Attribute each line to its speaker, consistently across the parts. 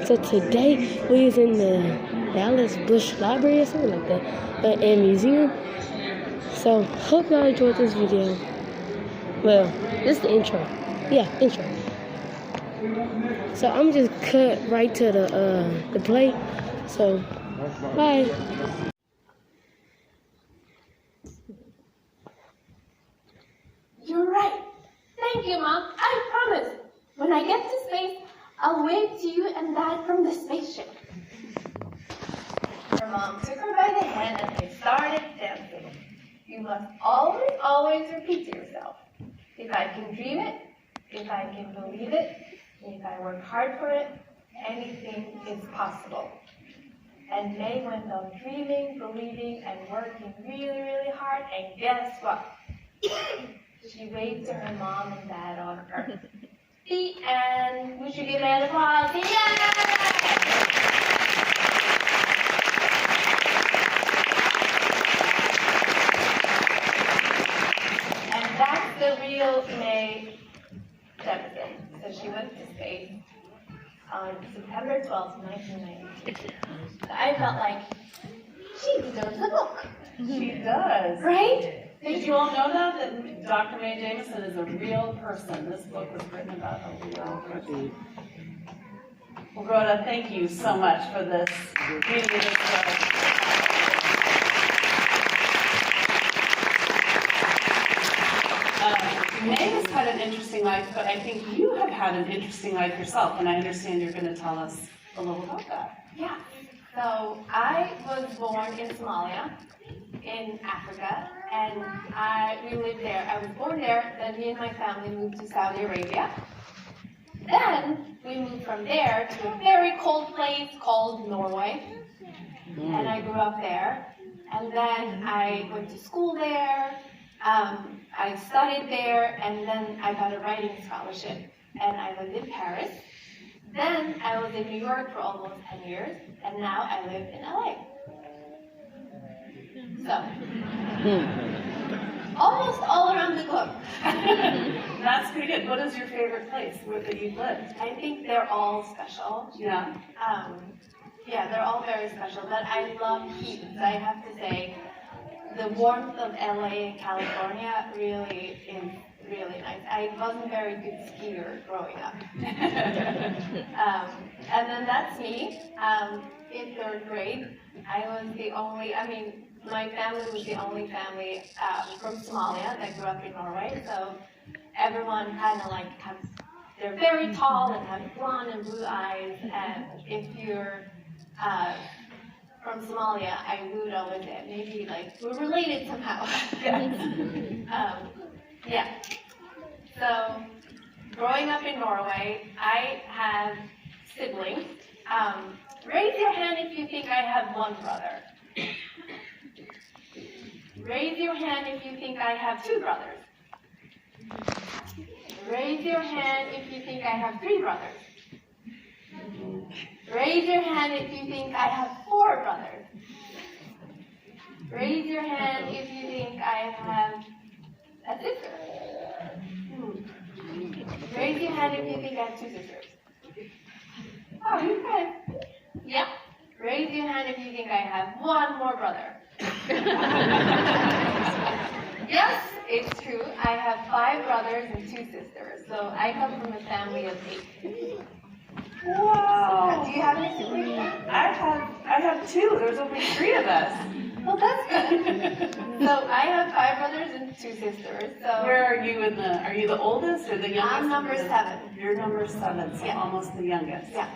Speaker 1: So today we was in the Dallas Bush Library or something like that, and museum. So hope y'all enjoyed this video. Well, this is the intro. Yeah, intro. So I'm just cut right to the play. So bye.
Speaker 2: You're right. Thank you, Mom. I promise. When I get to space, I'll wave to you and Dad from the spaceship. Her mom took her by the hand and they started dancing. You must always, always repeat to yourself, if I can dream it, if I can believe it, if I work hard for it, anything is possible. And May went on dreaming, believing, and working really, really hard, and guess what? She waved to her mom and dad on Earth. The end. We should give an applause. Yay! And that's the real May Jefferson. So she went to space on September 12th, 1990. I felt like she deserves a book.
Speaker 3: She does.
Speaker 2: Right?
Speaker 3: Did you all know that Dr. Mae Jameson is a real person? This book was written about a real person. Well, Rhoda, thank you so much for this reading of this book. Mae has had an interesting life, but I think you have had an interesting life yourself, and I understand you're going to tell us a little about that.
Speaker 2: Yeah. So I was born in Somalia, in Africa, and we lived there. I was born there, then me and my family moved to Saudi Arabia. Then we moved from there to a very cold place called Norway, and I grew up there. And then I went to school there, I studied there, and then I got a writing scholarship, and I lived in Paris. Then I was in New York for almost 10 years, and now I live in LA. So, almost all around the globe.
Speaker 3: That's pretty good. What is your favorite place that you've lived?
Speaker 2: I think they're all special.
Speaker 3: Yeah.
Speaker 2: Yeah, they're all very special, but I love heat. So I have to say, the warmth of LA and California really is really nice. I wasn't a very good skier growing up. And then that's me. In third grade, I was the only, my family was the only family from Somalia that grew up in Norway. So everyone kind of like they're very tall and have blonde and blue eyes. And if you're from Somalia, I would always say maybe like we're related somehow. Yeah. So growing up in Norway, I have siblings. Raise your hand if you think I have one brother. Raise your hand if you think I have two brothers. Raise your hand if you think I have three brothers. Raise your hand if you think I have four brothers. Raise your hand if you think I have a sister. Raise your hand if you think I have two sisters. Oh, you guys. Yeah. Raise your hand if you think I have one more brother. Yes, it's true. I have 5 brothers and 2 sisters. So I come from a family of 8.
Speaker 3: Wow.
Speaker 2: Do you have any siblings?
Speaker 3: I have 2. There's only 3 of us.
Speaker 2: Well, that's good. So I have 5 brothers and 2 sisters. So
Speaker 3: Where are you are you the oldest or the youngest?
Speaker 2: I'm number 7.
Speaker 3: You're number 7, so
Speaker 2: Yeah.
Speaker 3: almost the youngest.
Speaker 2: Yeah.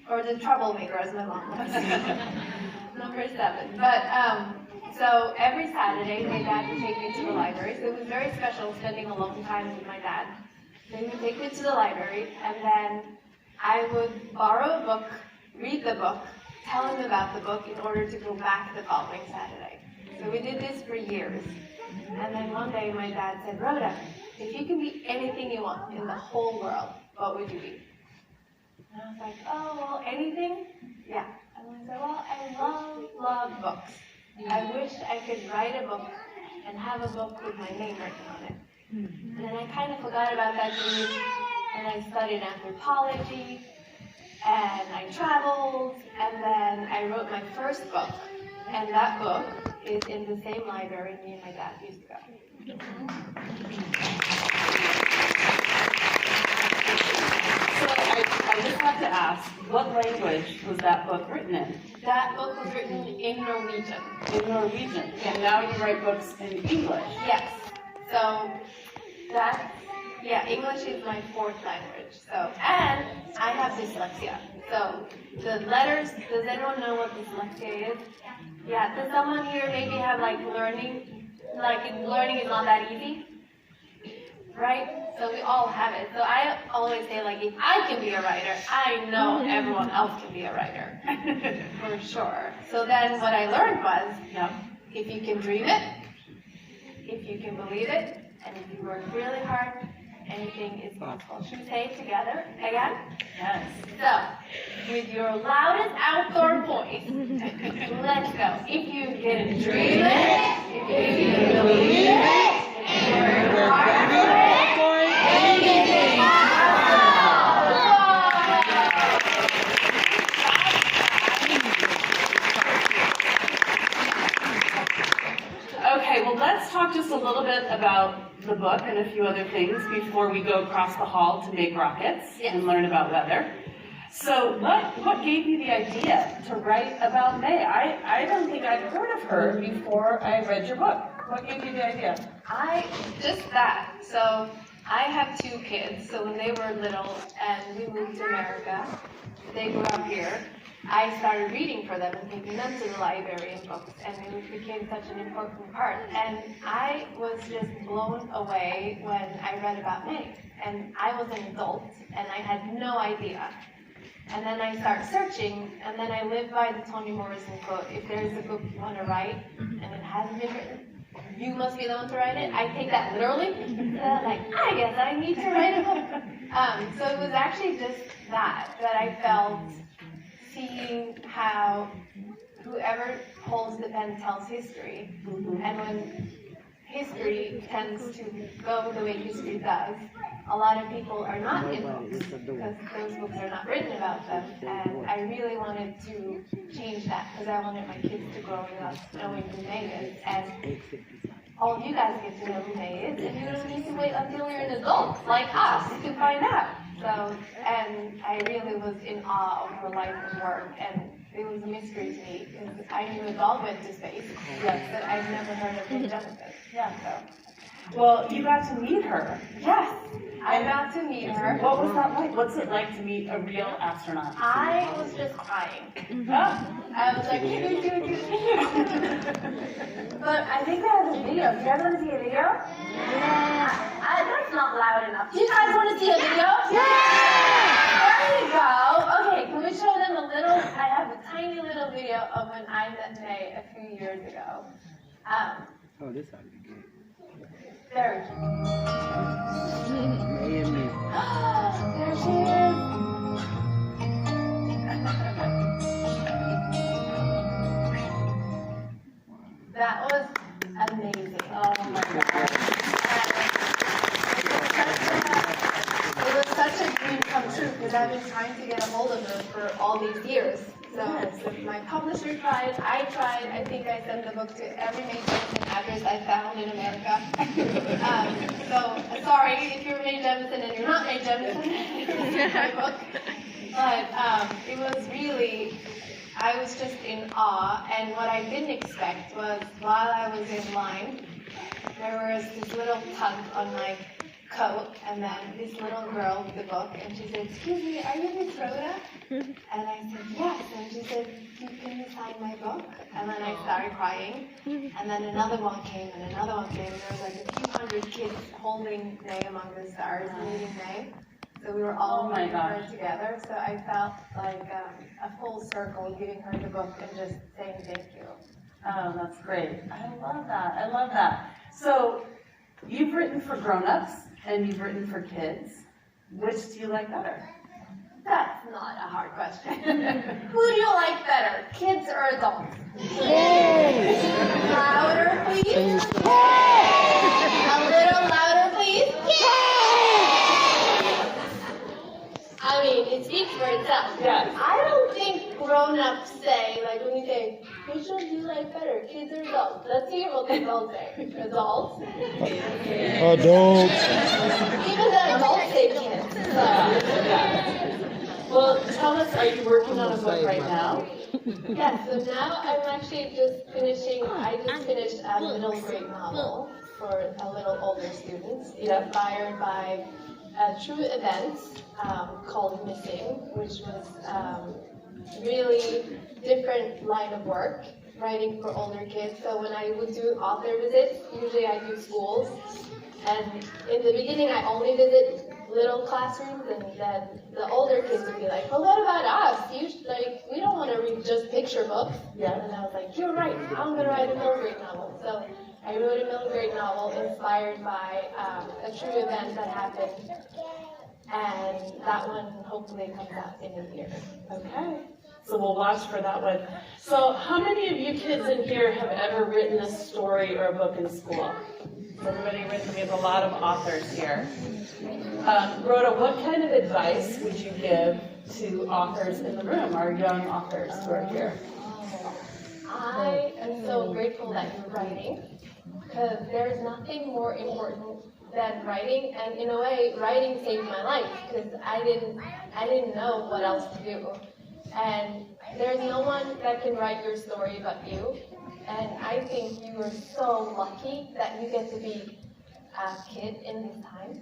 Speaker 2: Or the troublemaker, as my mom would say. Number 7. But so every Saturday, my dad would take me to the library. So it was very special spending a long time with my dad. So he would take me to the library, and then I would borrow a book, read the book, tell him about the book in order to go back the following Saturday. So we did this for years. And then one day my dad said, Rhoda, if you could be anything you want in the whole world, what would you be? And I was like, oh, well, anything? Yeah. And I said, well, I love books. I wish I could write a book and have a book with my name written on it. And then I kind of forgot about that dream, and I studied anthropology, and I traveled, and then I wrote my first book. And that book is in the same library me and my dad used to go.
Speaker 3: So I just have to ask, what language was that book written in?
Speaker 2: That book was written in Norwegian.
Speaker 3: In Norwegian. And now you write books in English.
Speaker 2: Yes. So English is my fourth language. So, and I have dyslexia. So the letters, does anyone know what dyslexia is? Yeah, does someone here maybe have learning is not that easy? Right? So we all have it. So I always say if I can be a writer, I know everyone else can be a writer. For sure. So then what I learned was, if you can dream it, if you can believe it, and if you work really hard, anything is possible. Should we say it together again?
Speaker 3: Yes.
Speaker 2: So, with your loudest outdoor voice, let's go. If you can dream it, if you can believe it, if you work hard for it, anything is possible.
Speaker 3: Okay, well, let's talk just a little bit about the book and a few other things before we go across the hall to make rockets and learn about weather. So what gave you the idea to write about May? I don't think I'd heard of her before I read your book. What gave you the idea?
Speaker 2: So I have two kids, so when they were little and we moved to America, they grew up here. I started reading for them and taking them to the library and books, and it became such an important part. And I was just blown away when I read about May. And I was an adult, and I had no idea. And then I started searching, and then I live by the Toni Morrison quote, if there's a book you want to write, and it hasn't been written, you must be the one to write it. I take that literally. So I was like, I guess I need to write a book. So it was actually just that I felt, seeing how whoever holds the pen tells history, and when history tends to go the way history does, a lot of people are not in books because those books are not written about them, and I really wanted to change that because I wanted my kids to grow up knowing who May is, and all of you guys get to know who May is, and you don't need to wait until you're an adult like us to find out. So, and I really was in awe of her life and work, and it was a mystery to me because I knew a dog went to space, but I've never heard of May Jemison. Yeah, so.
Speaker 3: Well, you got to meet her.
Speaker 2: Yes, I got to meet her.
Speaker 3: What was that like? What's it like to meet a real astronaut?
Speaker 2: I was just crying. I was like, but I think I have a video. Do you guys want to see a video? Yeah. That's not loud enough. Do you guys want to see a video? Yeah! There you go. Okay, can we show them a little? I have a tiny little video of when I met May a few years ago.
Speaker 4: This ought to be good.
Speaker 2: There.
Speaker 4: May and me.
Speaker 2: There she is. That was amazing. Oh my God. It was such a dream come true because I've been trying to get a hold of her for all these years. So my publisher tried, I tried. I think I sent the book to every May Jemison address I found in America. So sorry if you're May Jemison and you're not May Jemison, it's my book. But it was really, I was just in awe. And what I didn't expect was while I was in line, there was this little tug on my coat, and then this little girl with the book, and she said, "Excuse me, are you Miss Rhoda?" And I said, "Yes." And she said, "Can you sign my book?" And then I started crying. And then another one came, and another one came, and there was like a few hundred kids holding May Among the Stars, meeting May. So we were all meeting her together. So I felt like a full circle giving her the book and just saying thank you.
Speaker 3: Oh, that's great. I love that. I love that. So you've written for grown-ups and you've written for kids. Which do you like better?
Speaker 2: That's not a hard question. Who do you like better, kids or adults?
Speaker 1: Yay!
Speaker 2: Louder, please. Yay! A little louder, please. Yay! I mean, it speaks for itself.
Speaker 3: Yes.
Speaker 2: I don't think grown-ups say, like when you say, which one do you like better, kids or adults? Let's hear what the adults say. Adults?
Speaker 4: Adults.
Speaker 2: Even the adults say kids.
Speaker 3: Well, tell us, are you working on a book right now?
Speaker 2: Yes, so now I'm actually just finishing, I just finished a middle grade novel for a little older students, inspired by true events called Missing, which was really different line of work, writing for older kids. So when I would do author visits, usually I do schools, and in the beginning I only visit little classrooms, and then the older kids would be like, well, what about us? We don't want to read just picture books.
Speaker 3: Yeah.
Speaker 2: And I was like, you're right, I'm going to write a middle grade novel. So I wrote a middle grade novel inspired by a true event that happened, and that one hopefully comes out in a year.
Speaker 3: Okay. So we'll watch for that one. So how many of you kids in here have ever written a story or a book in school? Has everybody written? We have a lot of authors here. Rhoda, what kind of advice would you give to authors in the room, our young authors who are here?
Speaker 2: I am so grateful that you're writing, because there's nothing more important than writing, and in a way, writing saved my life, because I didn't know what else to do. And there's no one that can write your story but you. And I think you are so lucky that you get to be a kid in this time.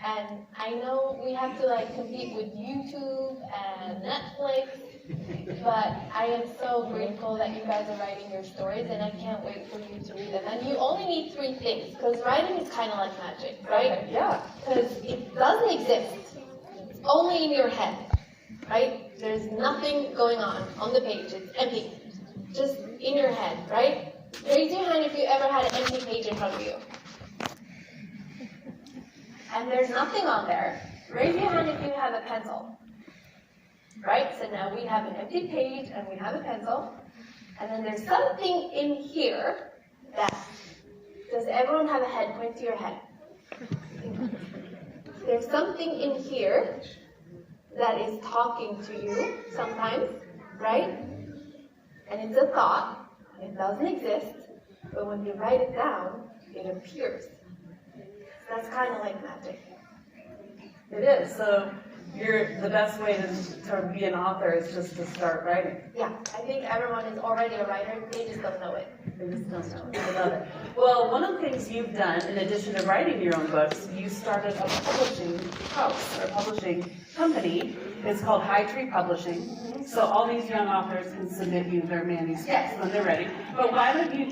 Speaker 2: And I know we have to compete with YouTube and Netflix, but I am so grateful that you guys are writing your stories, and I can't wait for you to read them. And you only need 3 things, because writing is kind of like magic, right?
Speaker 3: Okay, yeah.
Speaker 2: Because it doesn't exist. It's only in your head, right? There's nothing going on the page. It's empty. Just in your head, right? Raise your hand if you ever had an empty page in front of you. And there's nothing on there. Raise your hand if you have a pencil. Right? So now we have an empty page and we have a pencil. And then there's something in here that, does everyone have a head? Point to your head. There's something in here that is talking to you sometimes, right? And it's a thought. It doesn't exist. But when you write it down, it appears. That's kind of like magic.
Speaker 3: It is. So the best way to be an author is just to start writing.
Speaker 2: Yeah, I think everyone is already a writer. They just don't know it.
Speaker 3: They just don't know it. I love it. Well, one of the things you've done, in addition to writing your own books, you started a publishing house or publishing company. It's called High Tree Publishing. So all these young authors can submit you their manuscripts when they're ready. But why don't you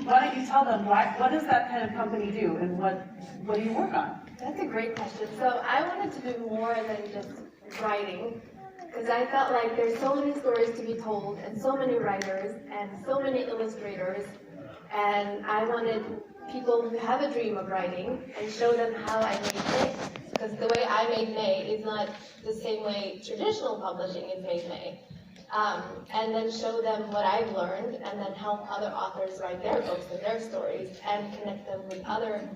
Speaker 3: tell them what does that kind of company do, and what do you work on?
Speaker 2: That's a great question. So I wanted to do more than just writing, because I felt like there's so many stories to be told, and so many writers, and so many illustrators, and I wanted people who have a dream of writing and show them how I made May. Because the way I made May is not the same way traditional publishing is made May. And then show them what I've learned, and then help other authors write their books and their stories, and connect them with other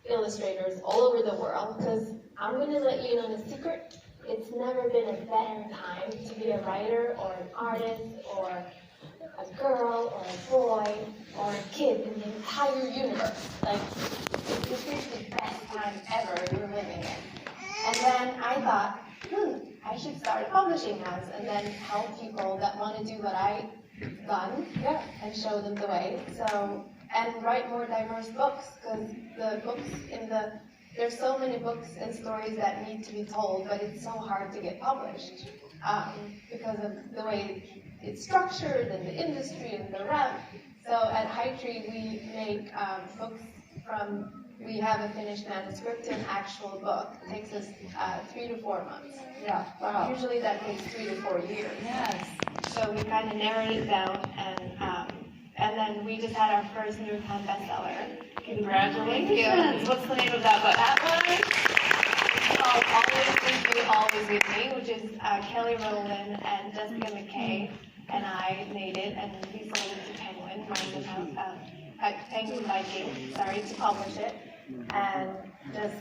Speaker 2: illustrators all over the world. Because I'm going to let you know a secret. It's never been a better time to be a writer or an artist or a girl or a boy or a kid in the entire universe. This is the best time ever you're living in. And then I thought, I should start a publishing house and then help people that want to do what I've done and show them the way. So, and write more diverse books, because the books there's so many books and stories that need to be told, but it's so hard to get published because of the way it's structured and the industry and the rep. So at High Tree, we make books we have a finished manuscript to an actual book. It takes us 3 to 4 months.
Speaker 3: Yeah, wow.
Speaker 2: Usually that takes 3 to 4 years.
Speaker 3: Yes.
Speaker 2: So we kind of narrowed it down, and then we just had our first New York Times bestseller.
Speaker 3: Congratulations. What's the name of that book?
Speaker 2: That one, Always With Me, which is Kelly Rowland and Jessica McKay and I made it, and we sold it to Penguin, Penguin Viking, to publish it, and just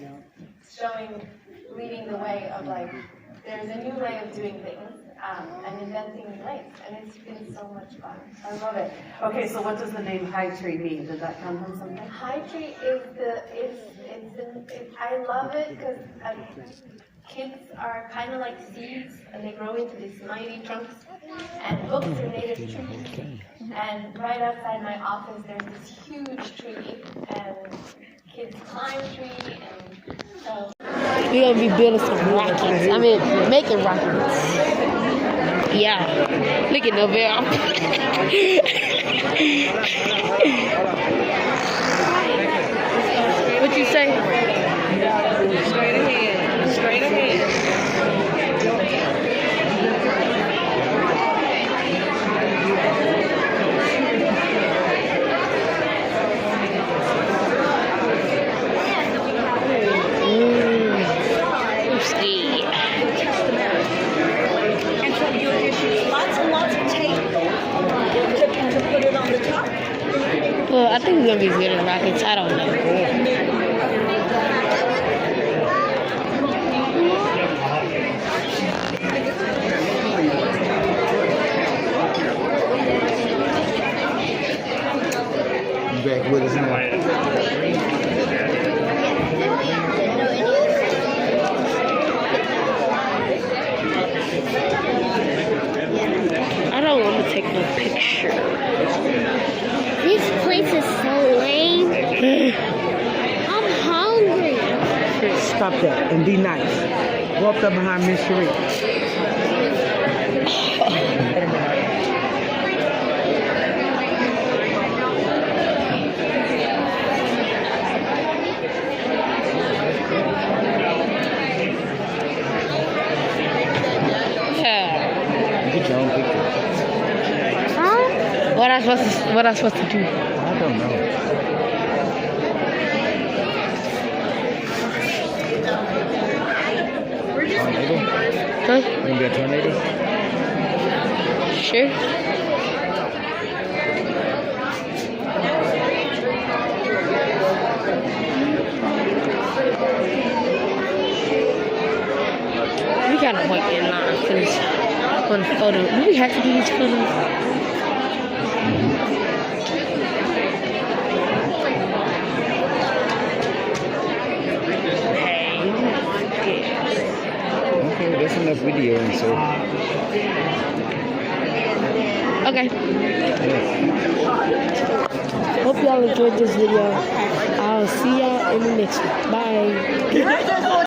Speaker 2: leading the way of there's a new way of doing things, and inventing lace, and it's been so much fun.
Speaker 3: I love it. Okay, so what does the name High Tree mean? Did that come from something?
Speaker 2: High tree is I love it because kids are kind of like seeds, and they grow into these mighty trunks, and books are made of trees. And right outside my office, there's this huge tree, and kids climb the tree, and so.
Speaker 1: We're gonna be building some rockets. I mean, making rockets. Yeah. Look at Novell. What you say?
Speaker 3: Straight ahead. Straight ahead.
Speaker 5: And so you just use lots and lots of tape to put it on the top.
Speaker 1: Well, I think we're gonna be building rockets. I don't know.
Speaker 4: Back with us now.
Speaker 1: I don't want to take no picture.
Speaker 6: This place is so lame. I'm hungry.
Speaker 7: Stop that and be nice. Go up there behind Miss Cherie.
Speaker 4: Get your own picture.
Speaker 6: Huh?
Speaker 1: What I supposed to do?
Speaker 4: I don't know. Tornado?
Speaker 1: Huh?
Speaker 4: Gonna be a tornado?
Speaker 1: Sure. We gotta wait in line for this one photo. Do we have to do these photos?
Speaker 4: Okay, there's enough video and so.
Speaker 1: Okay.
Speaker 4: Yeah.
Speaker 1: Hope y'all enjoyed this video. I'll see y'all in the next one. Bye.